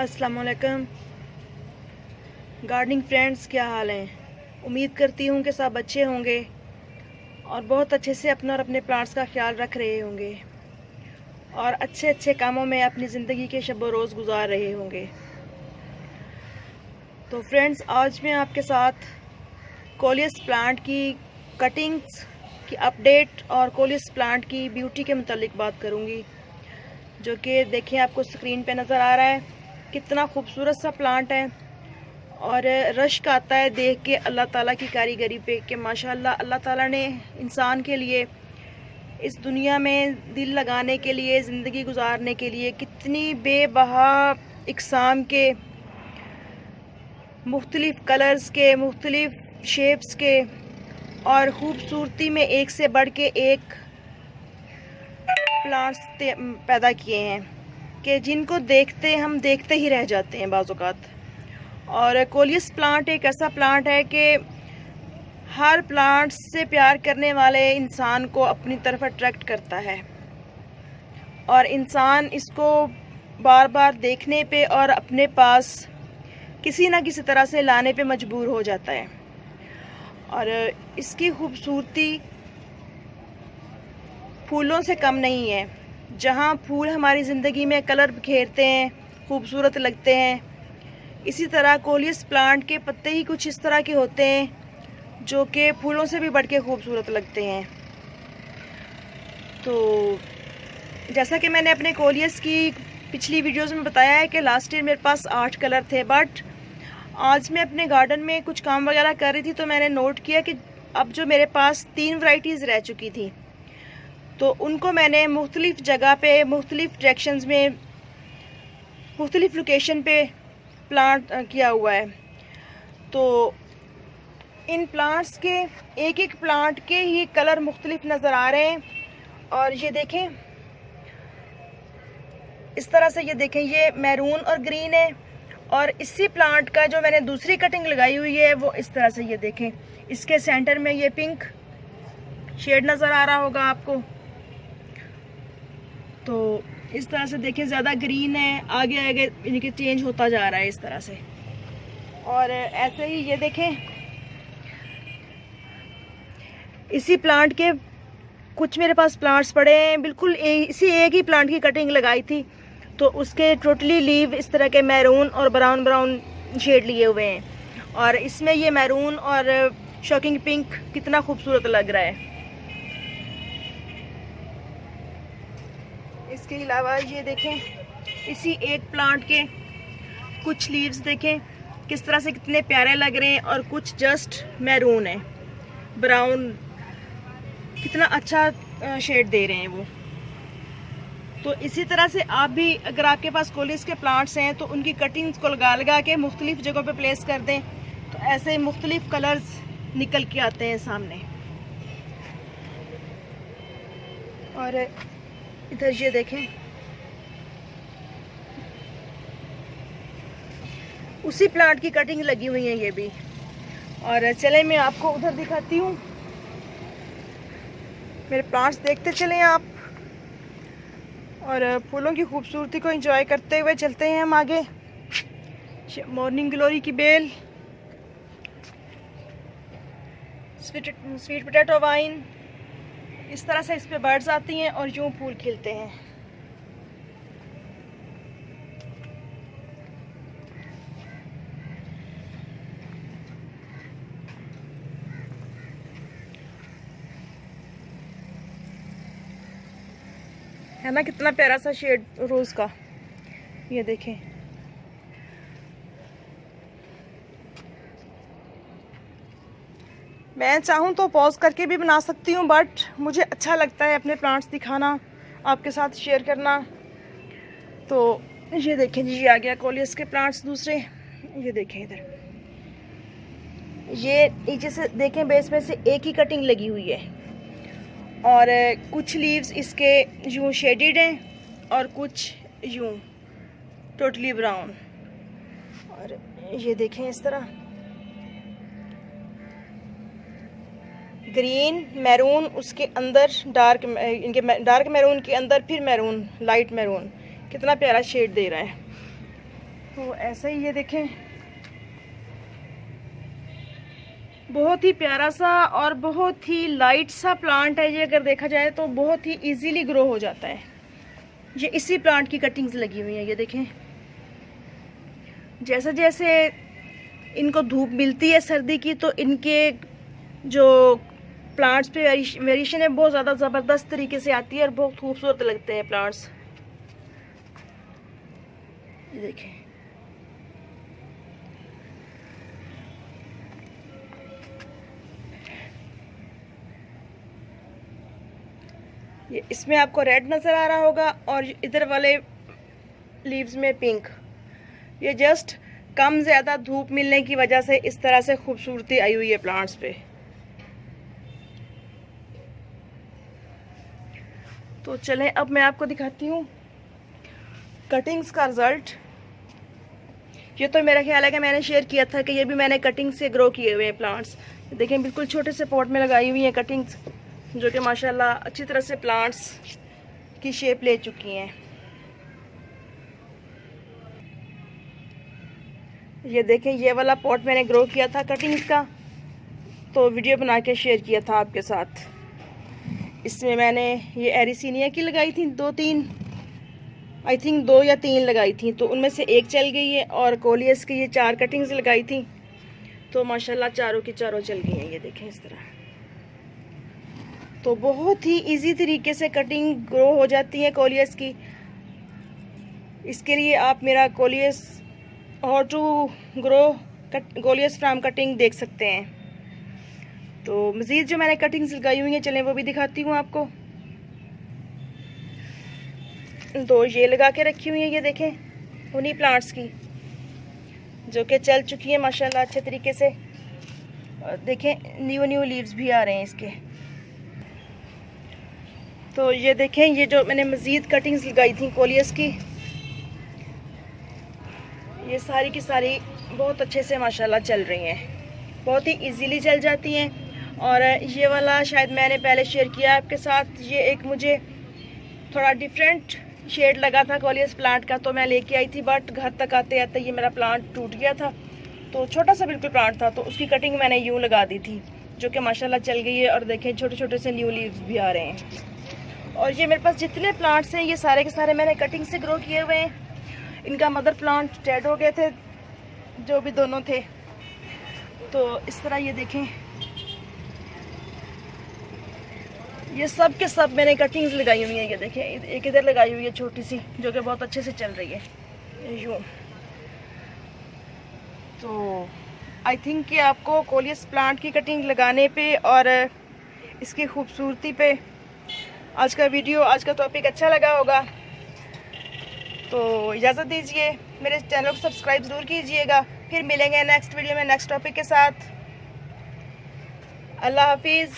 अस्सलाम वालेकुम gardening friends, क्या हाल हैं। उम्मीद करती हूँ कि सब अच्छे होंगे और बहुत अच्छे से अपना और अपने प्लांट्स का ख्याल रख रहे होंगे और अच्छे अच्छे कामों में अपनी ज़िंदगी के शब रोज़ गुजार रहे होंगे। तो फ्रेंड्स, आज मैं आपके साथ कोलियस प्लांट की कटिंग्स की अपडेट और कोलियस प्लांट की ब्यूटी के मुतालिक बात करूँगी, जो कि देखें आपको स्क्रीन पे नज़र आ रहा है। कितना खूबसूरत सा प्लांट है और रश्क आता है देख के अल्लाह ताला की कारीगरी पे कि माशाल्लाह अल्लाह ताला ने इंसान के लिए इस दुनिया में दिल लगाने के लिए, ज़िंदगी गुजारने के लिए कितनी बेबहा इक़साम के, मुख्तलिफ़ कलर्स के, मुख्तलिफ़ शेप्स के और ख़ूबसूरती में एक से बढ़ के एक प्लांट्स पैदा किए हैं कि जिनको देखते हम देखते ही रह जाते हैं बाज़ औक़ात। और कोलियस प्लांट एक ऐसा प्लांट है कि हर प्लांट से प्यार करने वाले इंसान को अपनी तरफ अट्रैक्ट करता है और इंसान इसको बार बार देखने पे और अपने पास किसी ना किसी तरह से लाने पे मजबूर हो जाता है। और इसकी खूबसूरती फूलों से कम नहीं है। जहाँ फूल हमारी ज़िंदगी में कलर बिखेरते हैं, खूबसूरत लगते हैं, इसी तरह कोलियस प्लांट के पत्ते ही कुछ इस तरह के होते हैं जो कि फूलों से भी बढ़ के खूबसूरत लगते हैं। तो जैसा कि मैंने अपने कोलियस की पिछली वीडियोस में बताया है कि लास्ट ईयर मेरे पास 8 कलर थे, बट आज मैं अपने गार्डन में कुछ काम वगैरह कर रही थी तो मैंने नोट किया कि अब जो मेरे पास 3 वैरायटीज़ रह चुकी थी, तो उनको मैंने मुख्तलिफ़ जगह पे, मुख्तलिफ़ डायरेक्शंस में, मुख्तलिफ़ लोकेशन पे प्लांट किया हुआ है। तो इन प्लांट्स के एक एक प्लांट के ही कलर मुख्तलिफ नज़र आ रहे हैं। और ये देखें, इस तरह से ये देखें, ये मैरून और ग्रीन है। और इसी प्लांट का जो मैंने दूसरी कटिंग लगाई हुई है वो इस तरह से, ये देखें, इसके सेंटर में ये पिंक शेड नज़र आ रहा होगा आपको। तो इस तरह से देखें, ज़्यादा ग्रीन है, आगे आगे इनके चेंज होता जा रहा है इस तरह से। और ऐसे ही ये देखें, इसी प्लांट के कुछ मेरे पास प्लांट्स पड़े हैं, बिल्कुल इसी एक ही प्लांट की कटिंग लगाई थी तो उसके टोटली लीव इस तरह के मैरून और ब्राउन ब्राउन शेड लिए हुए हैं। और इसमें ये मैरून और शॉकिंग पिंक कितना खूबसूरत लग रहा है। इसके अलावा ये देखें, इसी एक प्लांट के कुछ लीव्स देखें किस तरह से कितने प्यारे लग रहे हैं और कुछ जस्ट मैरून है, ब्राउन, कितना अच्छा शेड दे रहे हैं वो। तो इसी तरह से आप भी, अगर आपके पास कोलियस के प्लांट्स हैं तो उनकी कटिंग्स को लगा लगा के मुख्तलिफ जगहों पे प्लेस कर दें तो ऐसे मुख्तलिफ कलर्स निकल के आते हैं सामने। और इधर ये देखें, उसी प्लांट की कटिंग लगी हुई है ये भी। और चले मैं आपको उधर दिखाती हूँ, मेरे प्लांट्स देखते चलें आप और फूलों की खूबसूरती को एंजॉय करते हुए चलते हैं हम आगे। मॉर्निंग ग्लोरी की बेल, स्वीट पोटैटो वाइन, इस तरह से इस पे बर्ड्स आती हैं और यूं फूल खिलते हैं। है ना कितना प्यारा सा शेड रोज़ का, ये देखें। मैं चाहूँ तो पॉज करके भी बना सकती हूँ, बट मुझे अच्छा लगता है अपने प्लांट्स दिखाना, आपके साथ शेयर करना। तो ये देखें जी, ये आ गया कोलियस के प्लांट्स दूसरे। ये देखें इधर, ये नीचे से देखें, बेस में से एक ही कटिंग लगी हुई है और कुछ लीव्स इसके यूं शेडेड हैं और कुछ यूं टोटली ब्राउन। और ये देखें इस तरह ग्रीन, मैरून, उसके अंदर डार्क, इनके डार्क मैरून के अंदर फिर मैरून, लाइट मैरून, कितना प्यारा शेड दे रहा है। तो ऐसा ही ये देखें, बहुत ही प्यारा सा और बहुत ही लाइट सा प्लांट है ये। अगर देखा जाए तो बहुत ही इजीली ग्रो हो जाता है। ये इसी प्लांट की कटिंग्स लगी हुई हैं, ये देखें। जैसे जैसे इनको धूप मिलती है सर्दी की, तो इनके जो प्लांट्स पे वेरिएशन है बहुत ज़्यादा ज़बरदस्त तरीके से आती है और बहुत खूबसूरत लगते हैं प्लांट्स। ये देखें, ये इसमें आपको रेड नज़र आ रहा होगा और इधर वाले लीव्स में पिंक। ये जस्ट कम ज़्यादा धूप मिलने की वजह से इस तरह से खूबसूरती आई हुई है प्लांट्स पे। तो चलें अब मैं आपको दिखाती हूँ कटिंग्स का रिज़ल्ट। ये तो मेरा ख्याल है कि मैंने शेयर किया था कि ये भी मैंने कटिंग से ग्रो किए हुए हैं प्लांट्स। देखें, बिल्कुल छोटे से पॉट में लगाई हुई हैं कटिंग्स, जो कि माशाल्लाह अच्छी तरह से प्लांट्स की शेप ले चुकी हैं। ये देखें, ये वाला पॉट मैंने ग्रो किया था कटिंग्स का, तो वीडियो बना के शेयर किया था आपके साथ। इसमें मैंने ये एरिसीनिया की लगाई थी 2-3, आई थिंक 2 या 3 लगाई थी, तो उनमें से एक चल गई है। और कोलियस की ये 4 कटिंग्स लगाई थी, तो माशाल्लाह चारों की चारों चल गई हैं। ये देखें इस तरह। तो बहुत ही इजी तरीके से कटिंग ग्रो हो जाती है कोलियस की। इसके लिए आप मेरा coleus how to grow coleus from cutting देख सकते हैं। तो मज़ीद जो मैंने कटिंग्स लगाई हुई हैं, चलें वो भी दिखाती हूँ आपको। तो ये लगा के रखी हुई है, ये देखें, उन्हीं प्लांट्स की जो कि चल चुकी है माशाल्लाह अच्छे तरीके से। और देखें, न्यू लीव्स भी आ रहे हैं इसके। तो ये देखें, ये जो मैंने मज़ीद कटिंग्स लगाई थी कोलियस की, ये सारी की सारी बहुत अच्छे से माशाल्लाह चल रही हैं, बहुत ही इजीली चल जाती हैं। और ये वाला शायद मैंने पहले शेयर किया आपके साथ, ये एक मुझे थोड़ा डिफरेंट शेड लगा था कोलियस प्लांट का, तो मैं लेके आई थी, बट घर तक आते आते ये मेरा प्लांट टूट गया था। तो छोटा सा बिल्कुल प्लांट था, तो उसकी कटिंग मैंने यूँ लगा दी थी, जो कि माशाल्लाह चल गई है। और देखें, छोटे छोटे से न्यू लीव्स भी आ रहे हैं। और ये मेरे पास जितने प्लांट्स हैं, ये सारे के सारे मैंने कटिंग से ग्रो किए हुए हैं। इनका मदर प्लांट डेड हो गए थे, जो भी दोनों थे। तो इस तरह ये देखें, ये सब के सब मैंने कटिंग्स लगाई हुई हैं। ये देखें, एक इधर लगाई हुई है छोटी सी, जो कि बहुत अच्छे से चल रही है यूँ। तो आई थिंक कि आपको कोलियस प्लांट की कटिंग लगाने पे और इसकी खूबसूरती पे आज का वीडियो, आज का टॉपिक अच्छा लगा होगा। तो इजाज़त दीजिए, मेरे चैनल को सब्सक्राइब ज़रूर कीजिएगा। फिर मिलेंगे नेक्स्ट वीडियो में नेक्स्ट टॉपिक के साथ। अल्लाह हाफिज़।